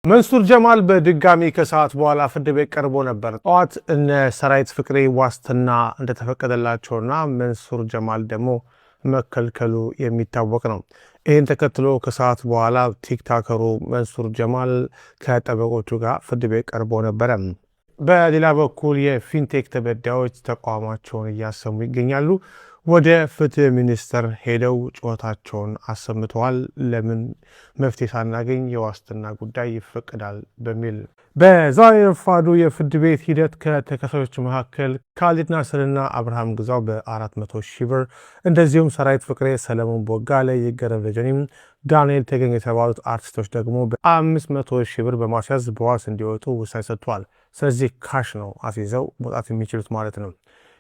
መንሱር ጀማል በድጋሚ ከሰዓት በኋላ ፍርድ ቤት ቀርቦ ነበር። ጠዋት እነ ሰራዊት ፍቅሬ ዋስትና እንደተፈቀደላቸውና መንሱር ጀማል ደግሞ መከልከሉ የሚታወቅ ነው። ይህን ተከትሎ ከሰዓት በኋላ ቲክታከሩ መንሱር ጀማል ከጠበቆቹ ጋር ፍርድ ቤት ቀርቦ ነበረ። በሌላ በኩል የፊንቴክ ተበዳዮች ተቃውሟቸውን እያሰሙ ይገኛሉ። ወደ ፍትህ ሚኒስቴር ሄደው ጩኸታቸውን አሰምተዋል። ለምን መፍትሄ ሳናገኝ የዋስትና ጉዳይ ይፈቀዳል በሚል በዛሬ ረፋዱ የፍርድ ቤት ሂደት ከተከሳሾች መካከል ካሊድ ናስርና አብርሃም ግዛው በ400 ሺህ ብር እንደዚሁም ሰራዊት ፍቅሬ፣ ሰለሞን ቦጋለ፣ ይገረም ደጀኔም፣ ዳንኤል ተገኝ የተባሉት አርቲስቶች ደግሞ በ500 ሺህ ብር በማስያዝ በዋስ እንዲወጡ ውሳኔ ሰጥቷል። ስለዚህ ካሽ ነው አስይዘው መውጣት የሚችሉት ማለት ነው።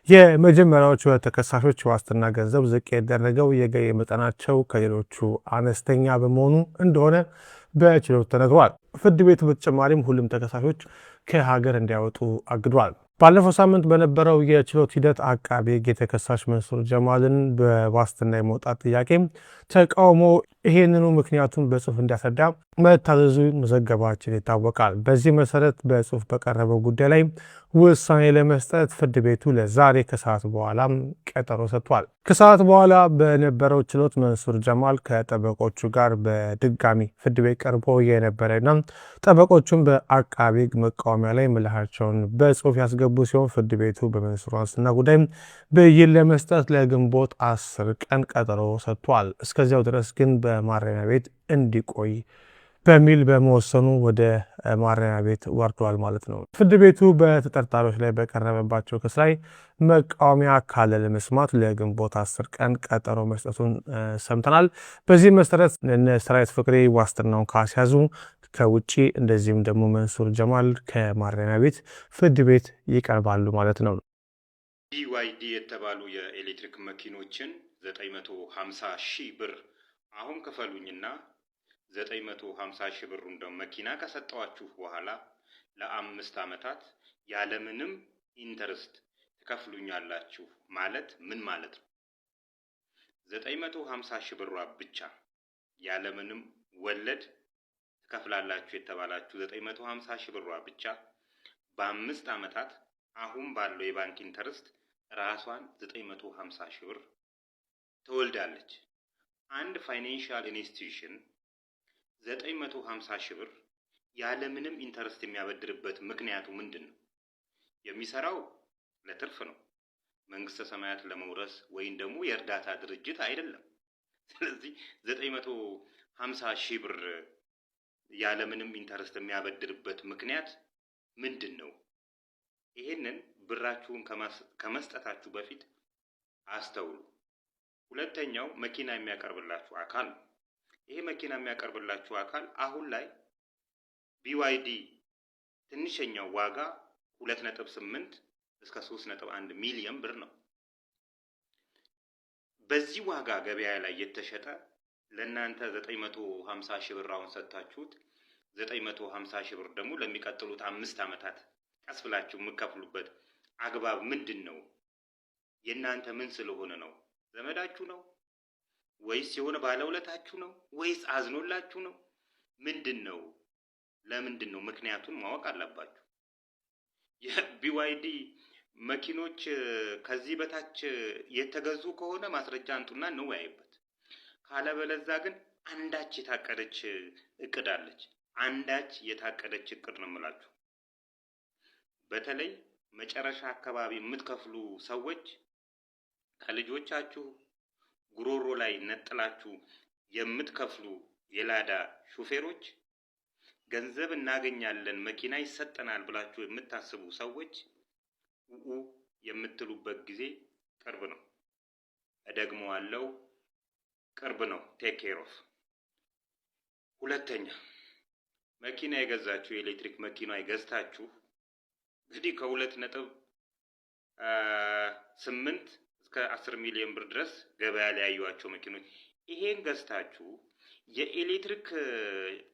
የመጀመሪያዎቹ ተከሳሾች ዋስትና ገንዘብ ዝቅ ያደረገው የገቢ መጠናቸው ከሌሎቹ አነስተኛ በመሆኑ እንደሆነ በችሎት ተነግሯል። ፍርድ ቤቱ በተጨማሪም ሁሉም ተከሳሾች ከሀገር እንዲያወጡ አግዷል። ባለፈው ሳምንት በነበረው የችሎት ሂደት አቃቤ ሕግ የተከሳሽ መንሱር ጀማልን በዋስትና የመውጣት ጥያቄ ተቃውሞ ይሄንኑ ምክንያቱም በጽሁፍ እንዲያስረዳ መታዘዙ መዘገባችን ይታወቃል። በዚህ መሰረት በጽሁፍ በቀረበው ጉዳይ ላይ ውሳኔ ለመስጠት ፍርድ ቤቱ ለዛሬ ከሰዓት በኋላ ቀጠሮ ሰጥቷል። ከሰዓት በኋላ በነበረው ችሎት መንሱር ጀማል ከጠበቆቹ ጋር በድጋሚ ፍርድ ቤት ቀርቦ የነበረና ጠበቆቹም በአቃቤ ሕግ መቃወሚያ ላይ ምላሻቸውን በጽሁፍ ያስገቡ ሲሆን ፍርድ ቤቱ በመንሱር ዋስትና ጉዳይ ብይን ለመስጠት ለግንቦት 10 ቀን ቀጠሮ ሰጥቷል። እስከዚያው ድረስ ግን በማረሚያ ቤት እንዲቆይ በሚል በመወሰኑ ወደ ማረሚያ ቤት ወርዷል ማለት ነው። ፍርድ ቤቱ በተጠርጣሪዎች ላይ በቀረበባቸው ክስ ላይ መቃወሚያ ካለ ለመስማት ለግንቦት 10 ቀን ቀጠሮ መስጠቱን ሰምተናል። በዚህ መሰረት ሰራዊት ፍቅሬ ዋስትናውን ካስያዙ ከውጪ እንደዚህም ደግሞ መንሱር ጀማል ከማረሚያ ቤት ፍርድ ቤት ይቀርባሉ ማለት ነው። BYD የተባሉ የኤሌክትሪክ መኪኖችን 950 ሺህ ብር አሁን ክፈሉኝና 950 ሺህ ብሩን ደግሞ መኪና ከሰጠዋችሁ በኋላ ለ5 ዓመታት ያለምንም ኢንተረስት ትከፍሉኛላችሁ ማለት ምን ማለት ነው? 950 ሺህ ብሯ ብቻ ያለምንም ወለድ ትከፍላላችሁ የተባላችሁ 950 ሺህ ብሯ ብቻ በ5 ዓመታት አሁን ባለው የባንክ ኢንተረስት ራሷን 950 ሺህ ብር ትወልዳለች። አንድ ፋይናንሻል ኢንስቲትዩሽን 950 ሺህ ብር ያለምንም ኢንተረስት የሚያበድርበት ምክንያቱ ምንድን ነው? የሚሰራው ለትርፍ ነው። መንግስተ ሰማያት ለመውረስ ወይም ደግሞ የእርዳታ ድርጅት አይደለም። ስለዚህ 950 ሺህ ብር ያለምንም ኢንተረስት የሚያበድርበት ምክንያት ምንድን ነው? ይሄንን ብራችሁን ከመስጠታችሁ በፊት አስተውሉ። ሁለተኛው መኪና የሚያቀርብላችሁ አካል ነው። ይሄ መኪና የሚያቀርብላችሁ አካል አሁን ላይ BYD ትንሽኛው ዋጋ 2.8 እስከ 3.1 ሚሊዮን ብር ነው። በዚህ ዋጋ ገበያ ላይ የተሸጠ ለእናንተ 950 ሺህ ብር አሁን ሰጥታችሁት 950 ሺህ ብር ደግሞ ለሚቀጥሉት 5 ዓመታት ቀስ ብላችሁ የምትከፍሉበት አግባብ ምንድን ነው? የእናንተ ምን ስለሆነ ነው? ዘመዳችሁ ነው ወይስ የሆነ ባለውለታችሁ ነው ወይስ አዝኖላችሁ ነው? ምንድን ነው? ለምንድን ነው? ምክንያቱን ማወቅ አለባችሁ። የBYD መኪኖች ከዚህ በታች የተገዙ ከሆነ ማስረጃ አንጡና እንወያይበት። ካለበለዛ ግን አንዳች የታቀደች እቅድ አለች። አንዳች የታቀደች እቅድ ነው የምላችሁ። በተለይ መጨረሻ አካባቢ የምትከፍሉ ሰዎች ከልጆቻችሁ ጉሮሮ ላይ ነጥላችሁ የምትከፍሉ የላዳ ሹፌሮች፣ ገንዘብ እናገኛለን መኪና ይሰጠናል ብላችሁ የምታስቡ ሰዎች የምትሉበት ጊዜ ቅርብ ነው። እደግመዋለሁ፣ ቅርብ ነው። ቴክ ኬር ኦፍ። ሁለተኛ መኪና የገዛችሁ የኤሌክትሪክ መኪና የገዝታችሁ እንግዲህ ከ2.8 እስከ 10 ሚሊዮን ብር ድረስ ገበያ ላይ ያዩዋቸው መኪኖች ይሄን ገዝታችሁ የኤሌክትሪክ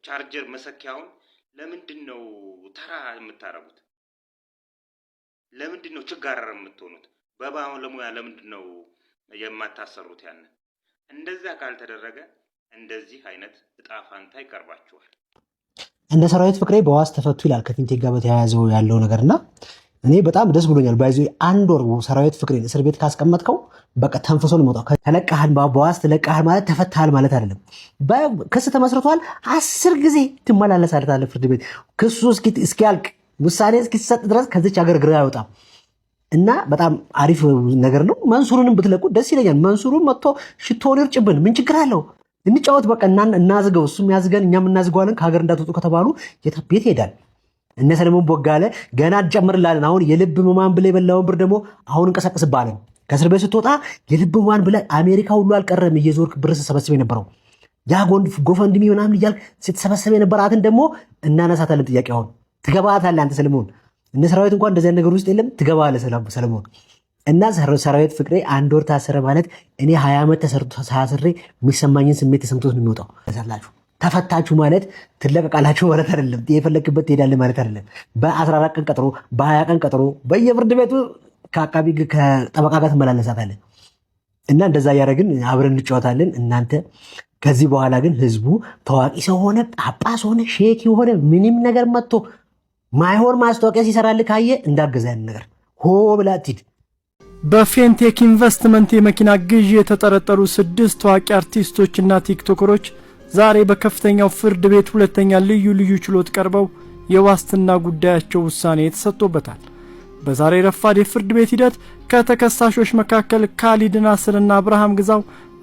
ቻርጀር መሰኪያውን ለምንድን ነው ተራ የምታረጉት? ለምንድን ነው ችጋር የምትሆኑት? በባለሙያ ለምንድን ነው የማታሰሩት? ያንን እንደዛ ካልተደረገ እንደዚህ አይነት እጣ ፋንታ ይቀርባችኋል። እነ ሰራዊት ፍቅሬ በዋስ ተፈቱ ይላል ከፊንቴክ ጋር በተያያዘው ያለው ነገርና እኔ በጣም ደስ ብሎኛል። ባይዞ አንድ ወር ሰራዊት ፍቅሬን እስር ቤት ካስቀመጥከው በቃ ተንፍሶ ነው የሚወጣው። ተለቀሃል፣ በዋስ ተለቀሃል ማለት ተፈታሃል ማለት አይደለም። ክስ ተመስርቷል፣ 10 ጊዜ ትመላለሳለህ ፍርድ ቤት። ክሱ እስኪያልቅ ውሳኔ እስኪሰጥ ድረስ ከዚች ሀገር ግራ አይወጣም እና በጣም አሪፍ ነገር ነው። መንሱሩንም ብትለቁ ደስ ይለኛል። መንሱሩን መጥቶ ሽቶን ይርጭብን፣ ምን ችግር አለው? እንጫወት በቃ እናዝገው፣ እሱም ያዝገን፣ እኛም እናዝገዋለን። ከሀገር እንዳትወጡ ከተባሉ ቤት ይሄዳል። እነ ሰለሞን ቦጋለ ገና እንጨምርላለን። አሁን የልብ ህሙማን ብለህ የበላውን ብር ደግሞ አሁን እንቀሳቀስብሃለን። ከእስር ቤት ስትወጣ የልብ ህሙማን ብለህ አሜሪካ ሁሉ አልቀረም እየዞርክ ብር ስትሰበስብ የነበረው ያ ጎፈንድሚ ምናምን እያልክ ስትሰበስብ የነበራትን ደግሞ እናነሳታለን። ጥያቄ አሁን ትገባታለህ አንተ ሰለሞን። እነ ሰራዊት እንኳን እንደዚህ ነገር ውስጥ የለም፣ ትገባለህ ሰለሞን። እና ሰራዊት ፍቅሬ 1 ወር ታሰረ ማለት እኔ 20 ዓመት ታስሬ የሚሰማኝን ስሜት ተሰምቶት ነው የሚወጣው። ተሰላችሁ ተፈታችሁ ማለት ትለቀቃላችሁ ማለት አይደለም። የፈለክበት ትሄዳለህ ማለት አይደለም። በ14 ቀን ቀጠሮ፣ በ20 ቀን ቀጠሮ በየፍርድ ቤቱ ከአቃቢ ከጠበቃ ጋር ትመላለሳታለህ። እና እንደዛ እያደረግን አብረን እንጫወታለን። እናንተ ከዚህ በኋላ ግን ህዝቡ ታዋቂ ሰው ሆነ ጳጳስ ሆነ ሼክ ሆነ ምንም ነገር መጥቶ ማይሆን ማስታወቂያ ሲሰራልህ ካየ እንዳገዛ ያን ነገር ሆ ብላ ትሂድ። በፌንቴክ ኢንቨስትመንት የመኪና ግዢ የተጠረጠሩ 6 ታዋቂ አርቲስቶችና ቲክቶከሮች ዛሬ በከፍተኛው ፍርድ ቤት ሁለተኛ ልዩ ችሎት ቀርበው የዋስትና ጉዳያቸው ውሳኔ ተሰጥቶበታል። በዛሬ ረፋድ የፍርድ ቤት ሂደት ከተከሳሾች መካከል ካሊድ ናስርና አብርሃም ግዛው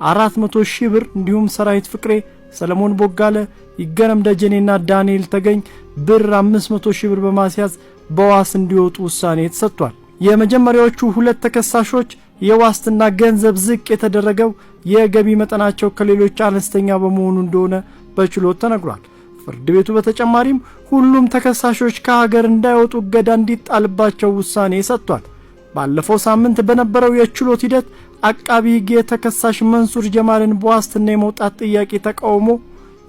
400,000 ብር እንዲሁም ሰራዊት ፍቅሬ፣ ሰለሞን ቦጋለ፣ ይገረም ደጀኔና ዳንኤል ተገኝ ብር 500,000 ብር በማስያዝ በዋስ እንዲወጡ ውሳኔ ተሰጥቷል። የመጀመሪያዎቹ 2 ተከሳሾች የዋስትና ገንዘብ ዝቅ የተደረገው የገቢ መጠናቸው ከሌሎች አነስተኛ በመሆኑ እንደሆነ በችሎት ተነግሯል። ፍርድ ቤቱ በተጨማሪም ሁሉም ተከሳሾች ከሀገር እንዳይወጡ እገዳ እንዲጣልባቸው ውሳኔ ሰጥቷል። ባለፈው ሳምንት በነበረው የችሎት ሂደት አቃቢ ሕግ የተከሳሽ መንሱር ጀማልን በዋስትና የመውጣት ጥያቄ ተቃውሞ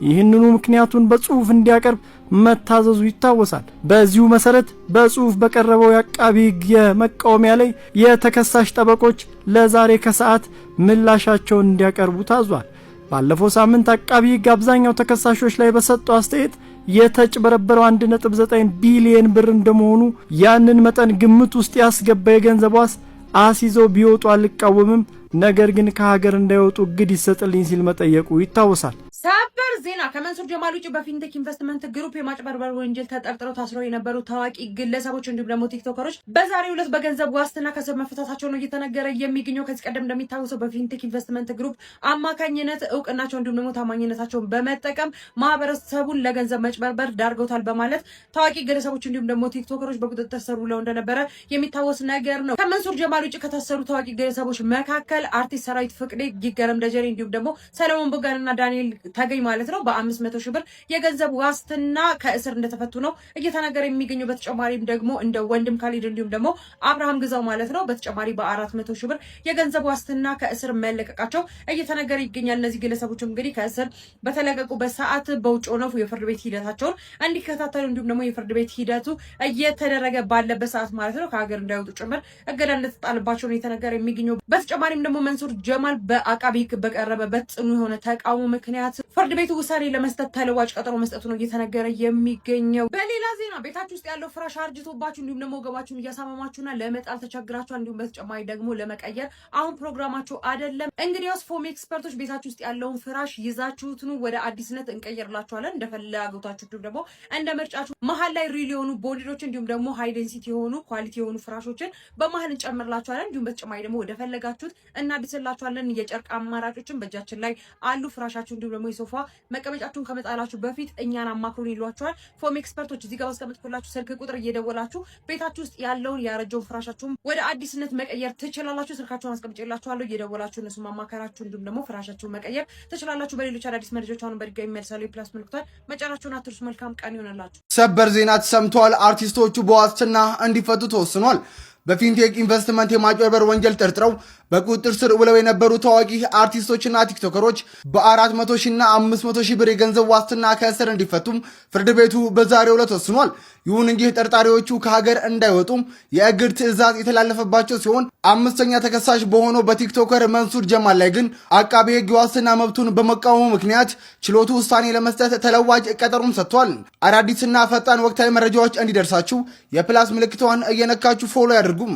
ይህንኑ ምክንያቱን በጽሁፍ እንዲያቀርብ መታዘዙ ይታወሳል። በዚሁ መሰረት በጽሁፍ በቀረበው የአቃቢ ሕግ የመቃወሚያ ላይ የተከሳሽ ጠበቆች ለዛሬ ከሰዓት ምላሻቸውን እንዲያቀርቡ ታዟል። ባለፈው ሳምንት አቃቢ ሕግ አብዛኛው ተከሳሾች ላይ በሰጠው አስተያየት የተጭበረበረው 1.9 ቢሊዮን ብር እንደመሆኑ ያንን መጠን ግምት ውስጥ ያስገባ የገንዘብ ዋስ አስይዘው ቢወጡ አልቃወምም፣ ነገር ግን ከሀገር እንዳይወጡ እግድ ይሰጥልኝ ሲል መጠየቁ ይታወሳል። ሰበር ዜና ከመንሱር ጀማል ውጭ በፊንቴክ ኢንቨስትመንት ግሩፕ የማጭበርበር ወንጀል ተጠርጥረው ታስረው የነበሩ ታዋቂ ግለሰቦች እንዲሁም ደግሞ ቲክቶከሮች በዛሬው ዕለት በገንዘብ ዋስትና ከስር መፈታታቸው ነው እየተነገረ የሚገኘው። ከዚህ ቀደም እንደሚታወሰው በፊንቴክ ኢንቨስትመንት ግሩፕ አማካኝነት እውቅናቸው እንዲሁም ደግሞ ታማኝነታቸውን በመጠቀም ማህበረሰቡን ለገንዘብ መጭበርበር ዳርገውታል በማለት ታዋቂ ግለሰቦች እንዲሁም ደግሞ ቲክቶከሮች በቁጥጥር ስር ውለው እንደነበረ የሚታወስ ነገር ነው። ከመንሱር ጀማል ውጭ ከታሰሩ ታዋቂ ግለሰቦች መካከል አርቲስት ሰራዊት ፍቅሬ፣ ይገረም ደጀኔ እንዲሁም ደግሞ ሰለሞን ቦጋለና ዳንኤል ተገኝ ማለት ነው በ500,000 ብር የገንዘብ ዋስትና ከእስር እንደተፈቱ ነው እየተነገረ የሚገኘው። በተጨማሪም ደግሞ እንደ ወንድም ካሊድ እንዲሁም ደግሞ አብርሃም ግዛው ማለት ነው በተጨማሪ በ400,000 ብር የገንዘብ ዋስትና ከእስር መለቀቃቸው እየተነገረ ይገኛል። እነዚህ ግለሰቦችም እንግዲህ ከእስር በተለቀቁበት ሰዓት በውጭ ሆነው የፍርድ ቤት ሂደታቸውን እንዲከታተሉ እንዲሁም ደግሞ የፍርድ ቤት ሂደቱ እየተደረገ ባለበት ሰዓት ማለት ነው ከሀገር እንዳይወጡ ጭምር እገዳ እንደተጣለባቸው ነው እየተነገረ የሚገኘው። በተጨማሪም ደግሞ መንሱር ጀማል በአቃቢ ሕግ በቀረበበት ጽኑ የሆነ ተቃውሞ ምክንያት ፍርድ ቤቱ ውሳኔ ለመስጠት ተለዋጭ ቀጠሮ መስጠቱ ነው እየተነገረ የሚገኘው። በሌላ ዜና ቤታችሁ ውስጥ ያለው ፍራሽ አርጅቶባችሁ እንዲሁም ደግሞ ወገባችሁን እያሳመማችሁና ለመጣል ተቸግራችኋል፣ እንዲሁም በተጨማሪ ደግሞ ለመቀየር አሁን ፕሮግራማችሁ አይደለም። እንግዲያውስ ፎም ኤክስፐርቶች ቤታችሁ ውስጥ ያለውን ፍራሽ ይዛችሁት ኑ ወደ አዲስነት እንቀይርላችኋለን። እንደፈለጋችሁት እንዲሁም ደግሞ እንደ ምርጫችሁ መሀል ላይ ሪል የሆኑ ቦንዲዶች እንዲሁም ደግሞ ሃይ ዴንሲቲ የሆኑ ኳሊቲ የሆኑ ፍራሾችን በመሀል እንጨምርላችኋለን። እንዲሁም በተጨማሪ ደግሞ ወደ ፈለጋችሁት እናድስላችኋለን። የጨርቅ አማራጮችን በእጃችን ላይ አሉ። ፍራሻችሁ እንዲሁም ደግሞ የሶፋ መቀመጫችሁን ከመጣላችሁ በፊት እኛን አማክሩን ይሏችኋል ፎም ኤክስፐርቶች። እዚህ ጋር አስቀምጥኩላችሁ ስልክ ቁጥር እየደወላችሁ ቤታችሁ ውስጥ ያለውን ያረጀውን ፍራሻችሁን ወደ አዲስነት መቀየር ትችላላችሁ። ስልካችሁን አስቀምጬላችኋለሁ እየደወላችሁ እነሱ ማማከራችሁ እንዲሁም ደግሞ ፍራሻችሁን መቀየር ትችላላችሁ። በሌሎች አዳዲስ መረጃዎች አሁን በድጋሚ መልሳሉ። የፕላስ ምልክቷን መጫናችሁን አትርሱ። መልካም ቀን ይሆንላችሁ። ሰበር ዜና ተሰምቷል። አርቲስቶቹ በዋስትና እንዲፈቱ ተወስኗል። በፊንቴክ ኢንቨስትመንት የማጭበርበር ወንጀል ጠርጥረው በቁጥጥር ስር ውለው የነበሩ ታዋቂ አርቲስቶችና ቲክቶከሮች በ400 ሺና 500 ሺህ ብር የገንዘብ ዋስትና ከእስር እንዲፈቱም ፍርድ ቤቱ በዛሬው ዕለት ወስኗል። ይሁን እንጂ ተጠርጣሪዎቹ ከሀገር እንዳይወጡም የእግድ ትዕዛዝ የተላለፈባቸው ሲሆን አምስተኛ ተከሳሽ በሆነው በቲክቶከር መንሱር ጀማል ላይ ግን አቃቤ ሕግ ዋስትና መብቱን በመቃወሙ ምክንያት ችሎቱ ውሳኔ ለመስጠት ተለዋጭ ቀጠሮም ሰጥቷል። አዳዲስና ፈጣን ወቅታዊ መረጃዎች እንዲደርሳችሁ የፕላስ ምልክቷን እየነካችሁ ፎሎ ያድርጉም።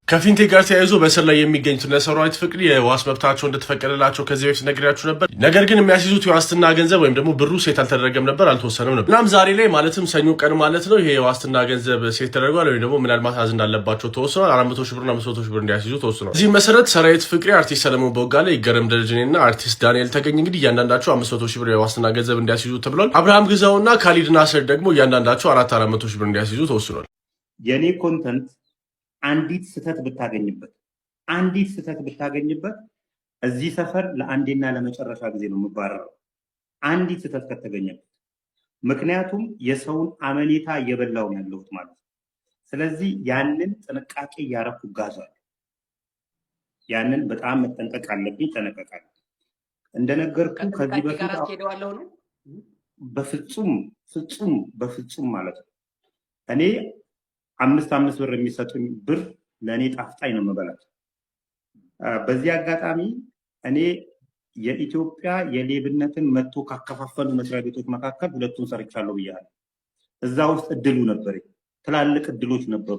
ከፊንቴክ ጋር ተያይዞ በእስር ላይ የሚገኙት እነ ሰራዊት ፍቅሬ የዋስ መብታቸው እንደተፈቀደላቸው ከዚህ በፊት ነግሬያችሁ ነበር። ነገር ግን የሚያስይዙት የዋስትና ገንዘብ ወይም ደግሞ ብሩ ሴት አልተደረገም ነበር፣ አልተወሰነም ነበር። እናም ዛሬ ላይ ማለትም ሰኞ ቀን ማለት ነው ይሄ የዋስትና ገንዘብ ሴት ተደርጓል ወይም ደግሞ ምናልባት ማስያዝ እንዳለባቸው ተወስኗል። 400 ሺህ ብርና 500 ሺህ ብር እንዲያስይዙ ተወስኗል። በዚህ መሰረት ሰራዊት ፍቅሬ፣ አርቲስት ሰለሞን ቦጋለ፣ ይገረም ደረጀኔና አርቲስት ዳንኤል ተገኝ እንግዲህ እያንዳንዳቸው 500 ሺህ ብር የዋስትና ገንዘብ እንዲያስይዙ ተብሏል። አብርሃም ግዛውና ካሊድ ናስር ደግሞ እያንዳንዳቸው 400 ሺህ ብር እንዲያስይዙ ተወስኗል። የኔ ኮንተንት አንዲት ስህተት ብታገኝበት እዚህ ሰፈር ለአንዴና ለመጨረሻ ጊዜ ነው የምባረረው። አንዲት ስህተት ከተገኘበት፣ ምክንያቱም የሰውን አመኔታ እየበላው ነው ያለሁት ማለት ነው። ስለዚህ ያንን ጥንቃቄ እያረኩ ጋዟል። ያንን በጣም መጠንቀቅ አለብኝ። ጠነቀቃለሁ። እንደነገርኩ ከዚህ በፊት በፍጹም ማለት ነው እኔ 5 ብር የሚሰጡኝ ብር ለእኔ ጣፍጣኝ ነው መበላት። በዚህ አጋጣሚ እኔ የኢትዮጵያ የሌብነትን መጥቶ ካከፋፈሉ መስሪያ ቤቶች መካከል 2ቱን ሰርቻለሁ ብያለሁ። እዛ ውስጥ እድሉ ነበር፣ ትላልቅ እድሎች ነበሩ።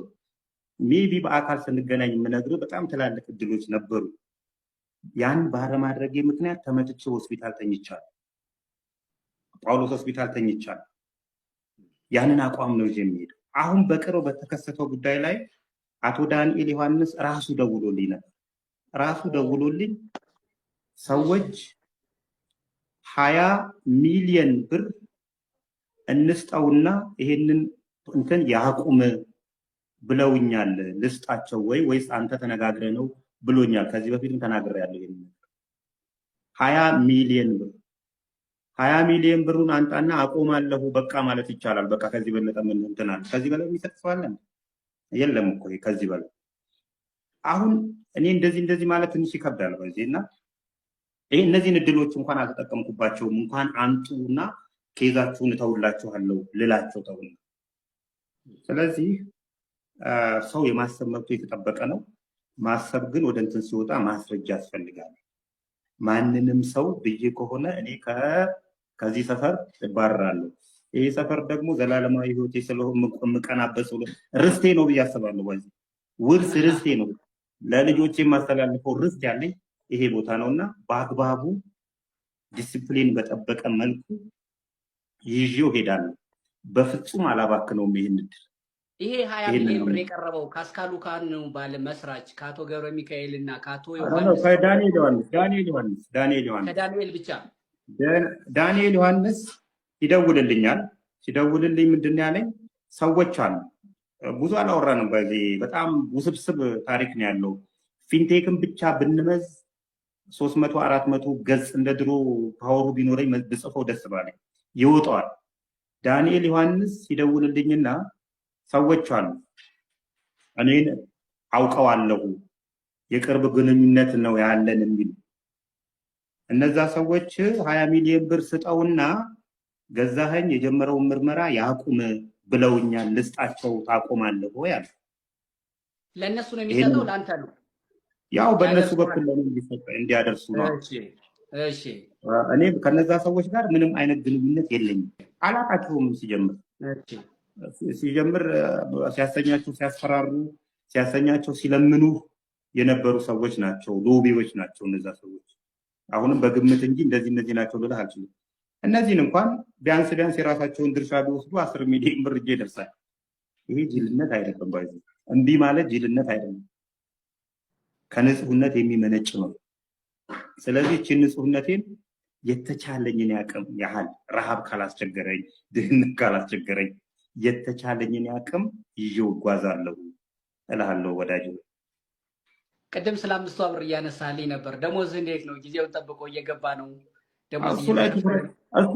ሜቢ በአካል ስንገናኝ የምነግርህ በጣም ትላልቅ እድሎች ነበሩ። ያን ባለማድረጌ ምክንያት ተመትቼ ሆስፒታል ተኝቻለሁ፣ ጳውሎስ ሆስፒታል ተኝቻለሁ። ያንን አቋም ነው ይዤ የሚሄደው። አሁን በቅርብ በተከሰተው ጉዳይ ላይ አቶ ዳንኤል ዮሐንስ ራሱ ደውሎልኝ ሰዎች 20 ሚሊዮን ብር እንስጠውና ይሄንን እንትን ያቁም ብለውኛል። ልስጣቸው ወይስ አንተ ተነጋግረህ ነው ብሎኛል። ከዚህ በፊትም ተናግሬያለሁ። ይሄን 20 ሚሊዮን ብሩን አንጣና አቆማለሁ በቃ ማለት ይቻላል። በቃ ከዚህ በለጠ ምን እንትናል? ከዚህ በላይ የሚሰጥ ሰው አለ? የለም እኮ ከዚህ በላይ። አሁን እኔ እንደዚህ ማለት ትንሽ ይከብዳል በዚህና ይሄ እነዚህን እድሎች እንኳን አልተጠቀምኩባቸውም። እንኳን አንጡና ኬዛችሁን እተውላችኋለሁ ልላቸው ተውና። ስለዚህ ሰው የማሰብ መብቱ የተጠበቀ ነው። ማሰብ ግን ወደ እንትን ሲወጣ ማስረጃ ያስፈልጋል። ማንንም ሰው ብዬ ከሆነ እኔ ከዚህ ሰፈር እባረራለሁ። ይሄ ሰፈር ደግሞ ዘላለማዊ ህይወቴ ስለሆነ የምቀናበት ርስቴ ነው ብዬ አስባለሁ። በዚህ ውርስ ርስቴ ነው፣ ለልጆቼ የማስተላልፈው ርስት ያለኝ ይሄ ቦታ ነውና በአግባቡ ዲሲፕሊን በጠበቀ መልኩ ይዤው ሄዳለሁ። በፍጹም አላባክነውም ይሄን እድል። ይሄ 20 ሚሊዮን ብር የቀረበው ካስካሉ ካን ነው ባለ መስራች ከአቶ ገብረ ሚካኤል እና ከአቶ ዮሐንስ ከዳንኤል ብቻ ዳንኤል ዮሐንስ ይደውልልኛል። ሲደውልልኝ ምንድን ያለኝ ሰዎች አሉ። ብዙ አላወራንም። በዚህ በጣም ውስብስብ ታሪክ ነው ያለው። ፊንቴክን ብቻ ብንመዝ 300-400 ገጽ እንደ ድሮ ፓወሩ ቢኖረኝ ብጽፈው ደስ ባለኝ ይወጣዋል። ዳንኤል ዮሐንስ ይደውልልኝና ሰዎች አሉ እኔን አውቀዋለሁ፣ የቅርብ ግንኙነት ነው ያለን የሚሉ እነዛ ሰዎች 20 ሚሊዮን ብር ስጠውና ገዛኸኝ የጀመረውን ምርመራ ያቁም ብለውኛል፣ ልስጣቸው ታቆማለህ ወይ አለ። ለነሱ ነው የሚሰጠው ለአንተ ነው? ያው በእነሱ በኩል ለምን እንዲያደርሱ ነው። እሺ እኔ ከነዛ ሰዎች ጋር ምንም አይነት ግንኙነት የለኝም፣ አላቃቸውም። ሲጀምር ሲያሰኛቸው ሲያስፈራሩ ሲያሰኛቸው ሲለምኑ የነበሩ ሰዎች ናቸው፣ ሎቢዎች ናቸው እነዛ ሰዎች። አሁንም በግምት እንጂ እንደዚህ ናቸው ልልህ አልችልም። እነዚህን እንኳን ቢያንስ የራሳቸውን ድርሻ ቢወስዱ 10 ሚሊዮን ብር እጄ ይደርሳል። ይሄ ጅልነት አይደለም፣ ባይዙ እምቢ ማለት ጅልነት አይደለም፣ ከንጹህነት የሚመነጭ ነው። ስለዚህ እቺን ንጹህነቴን የተቻለኝን ያህል ረሃብ ካላስቸገረኝ፣ ድህነት ካላስቸገረኝ የተቻለኝን ያቅም ይዤው እጓዛለሁ እልሃለሁ ወዳጅ። ቅድም ስለ 5 ብር እያነሳልኝ ነበር። ደሞዝ እንዴት ነው? ጊዜውን ጠብቆ እየገባ ነው? እሱ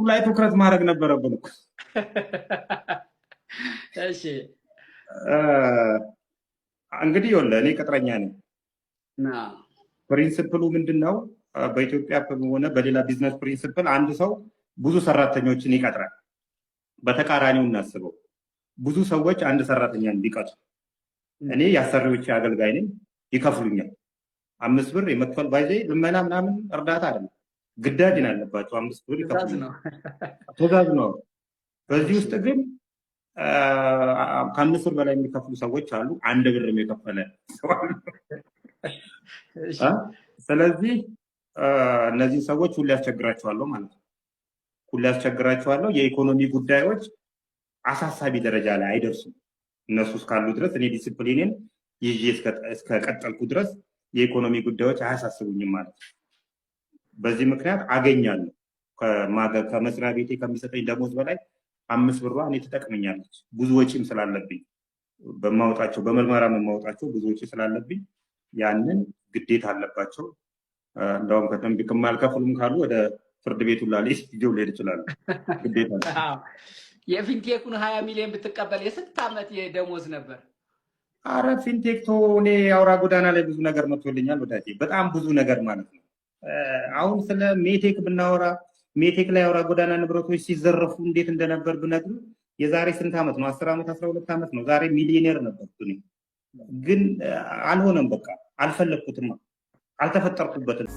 ላይ ትኩረት ማድረግ ነበረብን። እሺ እንግዲህ ይኸውልህ እኔ ቅጥረኛ ነኝ። ፕሪንሲፕሉ ምንድነው? በኢትዮጵያ ሆነ በሌላ ቢዝነስ ፕሪንሲፕል አንድ ሰው ብዙ ሰራተኞችን ይቀጥራል። በተቃራኒው እናስበው፣ ብዙ ሰዎች አንድ ሰራተኛን ቢቀጥሩ፣ እኔ የአሰሪዎች አገልጋይ ነኝ፣ ይከፍሉኛል 5 ብር የመክፈል ባይዜ ልመና ምናምን እርዳታ አይደለም፣ ግዳጅ ነው ያለባቸው። 5 ብር ይከፍሉኛል፣ ትእዛዝ ነው። በዚህ ውስጥ ግን ከ5 ብር በላይ የሚከፍሉ ሰዎች አሉ፣ 1 ብርም የከፈለ ሰው አለ። ስለዚህ እነዚህ ሰዎች ሁሉ ያስቸግራቸዋለሁ ማለት ነው። ሁሉ ያስቸግራቸዋለሁ። የኢኮኖሚ ጉዳዮች አሳሳቢ ደረጃ ላይ አይደርሱም። እነሱ እስካሉ ድረስ እኔ ዲሲፕሊንን ይዤ እስከቀጠልኩ ድረስ የኢኮኖሚ ጉዳዮች አያሳስቡኝም ማለት ነው። በዚህ ምክንያት አገኛለሁ። ከመስሪያ ቤቴ ከሚሰጠኝ ደሞዝ በላይ 5 ብሯ እኔ ትጠቅመኛለች። ብዙ ወጪም ስላለብኝ በማውጣቸው በምርመራ የማውጣቸው ብዙ ወጪ ስላለብኝ ያንን ግዴታ አለባቸው። እንደውም ከትንቢቅም አልከፍሉም ካሉ ወደ ፍርድ ቤቱ ላሌስ ይዤው ልሄድ እችላለሁ። ግዴታ የፊንቴኩን 20 ሚሊዮን ብትቀበል የስንት ዓመት የደሞዝ ነበር? አረ ፊንቴክ እኔ አውራ ጎዳና ላይ ብዙ ነገር መጥቶልኛል ወዳጄ፣ በጣም ብዙ ነገር ማለት ነው። አሁን ስለ ሜቴክ ብናወራ ሜቴክ ላይ አውራ ጎዳና ንብረቶች ሲዘረፉ እንዴት እንደነበር ብነግር የዛሬ ስንት ዓመት ነው? 10 ዓመት 12 ዓመት ነው። ዛሬ ሚሊዮኔር ነበርኩ ግን አልሆነም። በቃ አልፈለግኩትም፣ አልተፈጠርኩበትም።